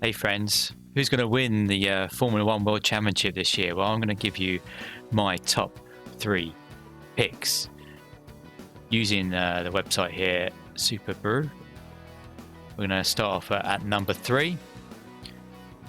Hey friends, who's going to win the Formula One World Championship this year? Well, I'm going to give you my top 3 picks using the website here, Superbru. We're going to start off at number 3.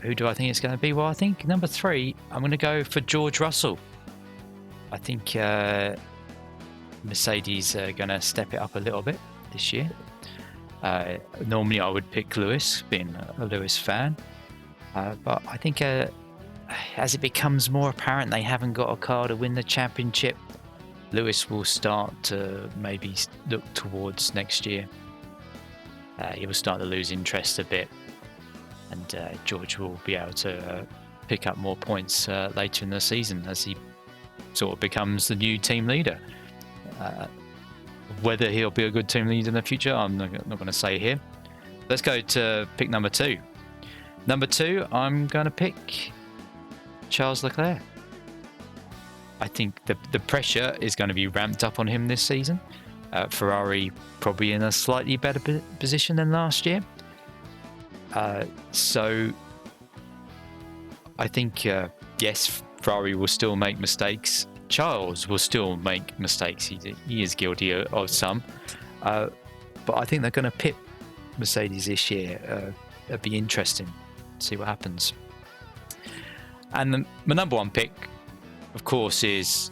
Who do I think it's going to be? Well, I think number 3, I'm going to go for George Russell. I think Mercedes are going to step it up a little bit this year. Normally I would pick Lewis, being a Lewis fan, but I think as it becomes more apparent they haven't got a car to win the championship, Lewis will start to maybe look towards next year. He will start to lose interest a bit, and George will be able to pick up more points later in the season as he sort of becomes the new team leader. Whether he'll be a good team leader in the future, I'm not going to say here. Let's go to pick number 2. Number 2, I'm going to pick Charles Leclerc. I think the pressure is going to be ramped up on him this season. Ferrari probably in a slightly better position than last year. So I think, yes, Ferrari will still make mistakes. Charles will still make mistakes. He is guilty of some. But I think they're going to pit Mercedes this year. It'll be interesting to see what happens. And my number 1 pick, of course, is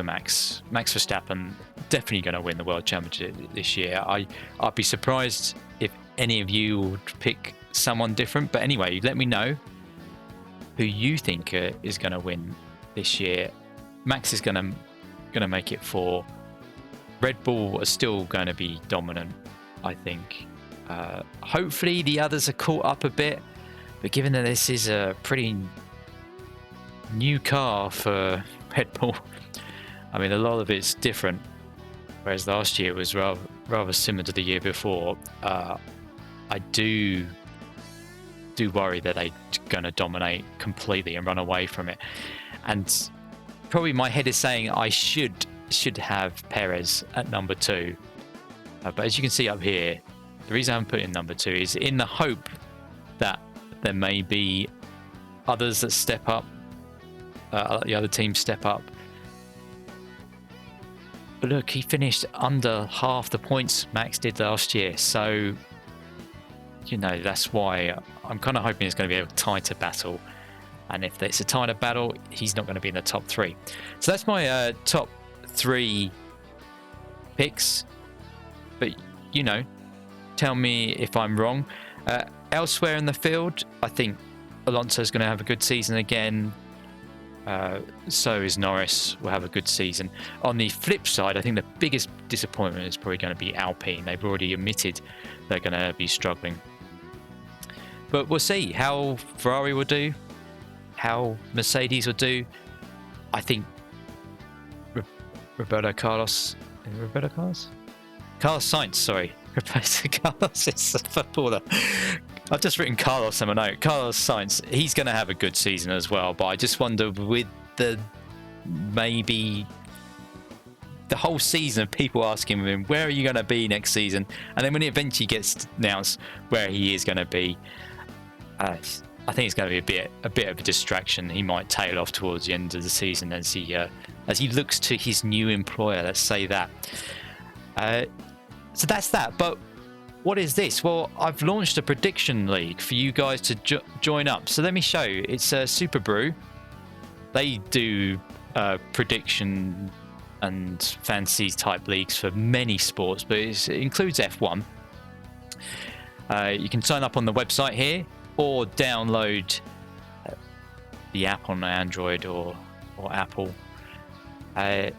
Max Verstappen. Definitely going to win the World Championship this year. I'd be surprised if any of you would pick someone different. But anyway, let me know who you think is going to win this year. Max is going to make it 4. Red Bull are still going to be dominant, I think. Hopefully the others are caught up a bit, but given that this is a pretty new car for Red Bull, I mean, a lot of it's different, whereas last year was rather similar to the year before. I do worry that they're going to dominate completely and run away from it. And probably my head is saying I should have Perez at number 2. But as you can see up here, the reason I'm putting number 2 is in the hope that there may be others that step up, the other teams step up. But look, he finished under half the points Max did last year. So, you know, that's why I'm kind of hoping it's going to be a tighter battle. And if it's a tighter battle, he's not going to be in the top 3. So that's my top 3 picks. But, you know, tell me if I'm wrong. Elsewhere in the field, I think Alonso's going to have a good season again. So is Norris, will have a good season. On the flip side, I think the biggest disappointment is probably going to be Alpine. They've already admitted they're going to be struggling. But we'll see how Ferrari will do, how Mercedes will do. I think Carlos Sainz, sorry. Carlos is a footballer. I've just written Carlos in my note. Carlos Sainz, he's going to have a good season as well. But I just wonder with maybe the whole season of people asking him, where are you going to be next season? And then when it eventually gets announced where he is going to be, I think it's going to be a bit of a distraction. He might tail off towards the end of the season as he looks to his new employer. Let's say that. So that's that. But what is this? Well, I've launched a prediction league for you guys to join up. So let me show you. It's Superbru. They do prediction and fantasy type leagues for many sports, but it includes F1. You can sign up on the website here, or download the app on Android or Apple. You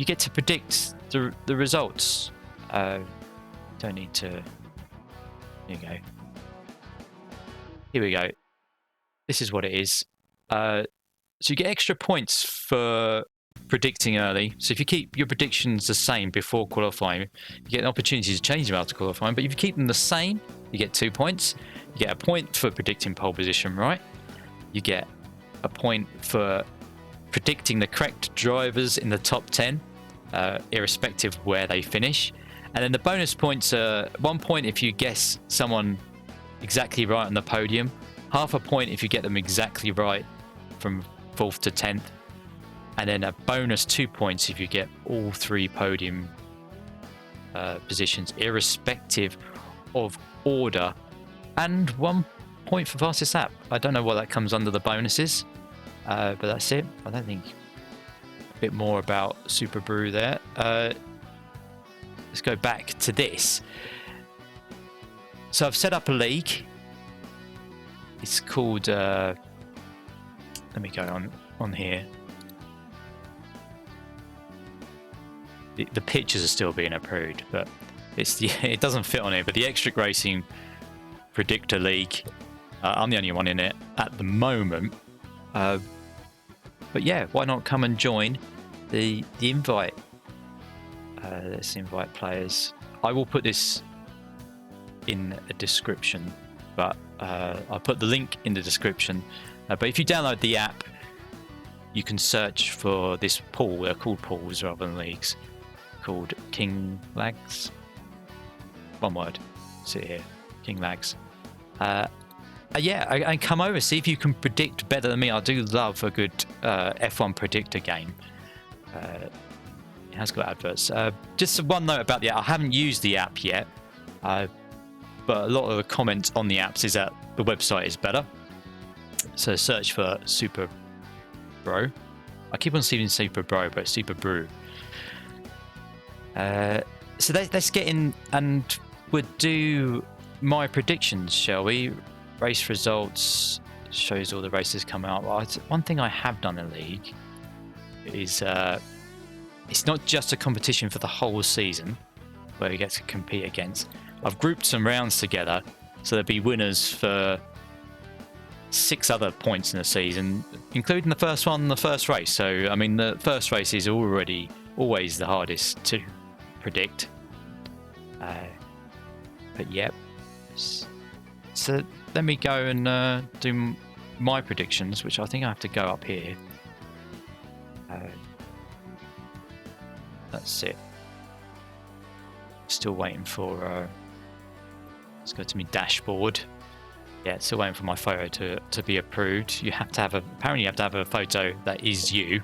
get to predict the results. Don't need to. Here you go. Here we go. This is what it is. So you get extra points for predicting early. So if you keep your predictions the same before qualifying, you get an opportunity to change them after qualifying. But if you keep them the same, you get 2 points. You get a point for predicting pole position, right? You get a point for predicting the correct drivers in the top 10, irrespective of where they finish. And then the bonus points are 1 point if you guess someone exactly right on the podium. Half a point if you get them exactly right from 4th to 10th. And then a bonus 2 points if you get all 3 podium positions, irrespective of order. And 1 point for fastest lap. I don't know what that comes under the bonuses, but that's it. I don't think a bit more about Superbru there. Let's go back to this. So I've set up a league. It's called, let me go on here. The pictures are still being approved, but it doesn't fit on here. But the EXTRIC Racing Predictor League, I'm the only one in it at the moment. But yeah, why not come and join the invite? Let's invite players. I will put this in a description, but I'll put the link in the description. But if you download the app, you can search for this pool. They're called pools rather than leagues. Called kinglags. One word. See it here. Kinglags. Yeah, and come over, see if you can predict better than me. I do love a good F1 Predictor game. It has got adverts. Just one note about the app. I haven't used the app yet, but a lot of the comments on the apps is that the website is better. So search for Superbru. I keep on seeing Superbru, but it's Superbru. So let's get in and we'll do my predictions, shall we? Race results shows all the races come out. One thing I have done in the league is it's not just a competition for the whole season where you get to compete against. I've grouped some rounds together so there'll be winners for 6 other points in the season, including the first one, the first race. So I mean, the first race is always the hardest to predict. But yeah, so let me go and do my predictions, which I think I have to go up here. That's it. Still waiting for let's go to my dashboard. Yeah, still waiting for my photo to be approved. You have to have apparently you have to have a photo that is you,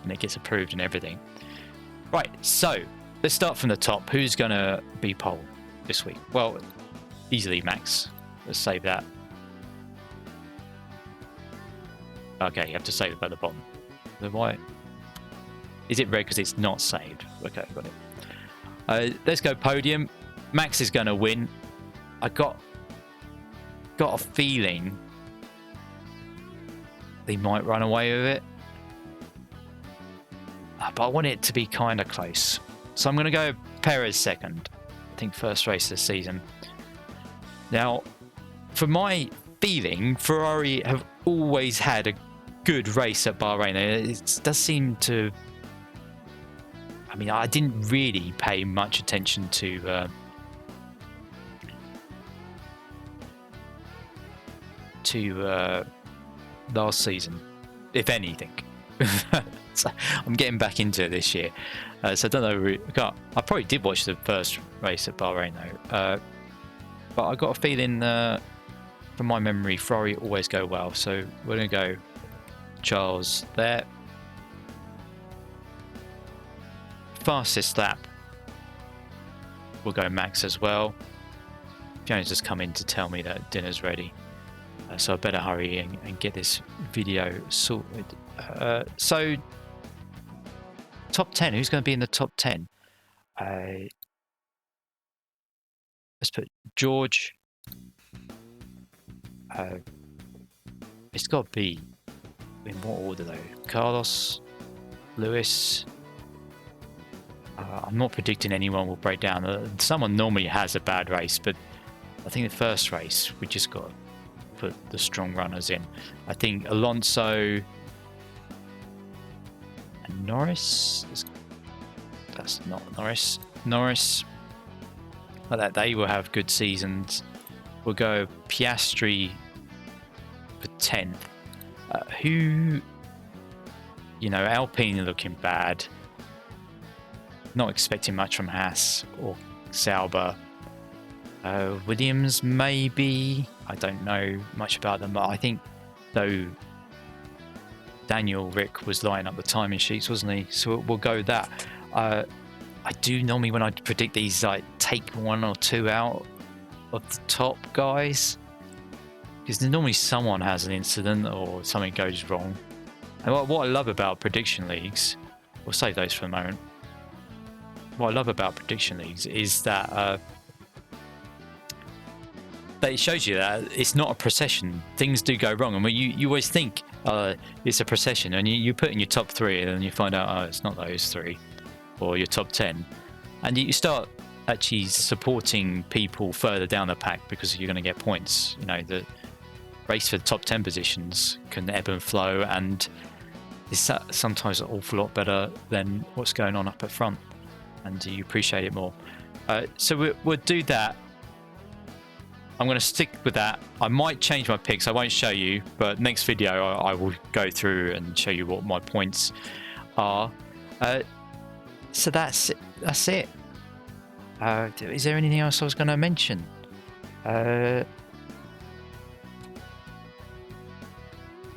and it gets approved and everything. Right, so let's start from the top. Who's gonna be pole this week? Well, easily Max. Let's save that. Okay, you have to save it at the bottom. Then why? Is it red because it's not saved? Okay, got it. Let's go podium. Max is going to win. I got a feeling they might run away with it, but I want it to be kind of close. So I'm going to go Perez second. I think first race of the season. Now, for my feeling, Ferrari have always had a good race at Bahrain. It does seem to... I mean, I didn't really pay much attention to last season, if anything. So I'm getting back into it this year, so I don't know. I probably did watch the first race at Bahrain though, but I got a feeling from my memory, Ferrari always go well. So we're gonna go Charles there. Fastest lap, we'll go Max as well. Fiona's just come in to tell me that dinner's ready, so I better hurry and get this video sorted. So top 10, who's going to be in the top 10? Let's put George. It's got to be in what order though? Carlos, Lewis. I'm not predicting anyone will break down. Someone normally has a bad race, but I think the first race we just got to put the strong runners in. I think Alonso and Norris. That's not Norris. Norris. Like that, they will have good seasons. We'll go Piastri for 10th. Who, you know, Alpine are looking bad. Not expecting much from Haas or Sauber. Williams, maybe. I don't know much about them, but I think, though, Daniel Rick was lining up the timing sheets, wasn't he? So we'll go with that. I do normally, when I predict these, like take 1 or 2 out of the top guys, because normally someone has an incident or something goes wrong. And what I love about prediction leagues, we'll save those for a moment. What I love about prediction leagues is that it shows you that it's not a procession. Things do go wrong, and you always think it's a procession, and you put in your top 3, and then you find out it's not those 3, or your top 10, and you start actually supporting people further down the pack because you're going to get points. You know, the race for the top 10 positions can ebb and flow, and it's sometimes an awful lot better than what's going on up at front, and you appreciate it more. So we'll do that. I'm going to stick with that. I might change my picks. I won't show you, but next video I will go through and show you what my points are. So that's it. Is there anything else I was going to mention?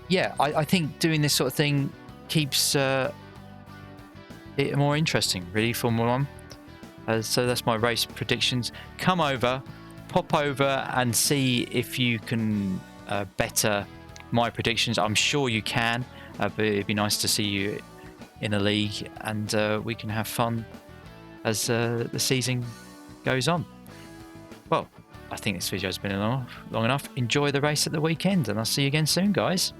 Yeah, I think doing this sort of thing keeps it more interesting, really, Formula 1. So that's my race predictions. Come over, pop over and see if you can better my predictions. I'm sure you can, but it'd be nice to see you in a league, and we can have fun as the season goes on. Well, I think this video has been long enough. Enjoy the race at the weekend, and I'll see you again soon, guys.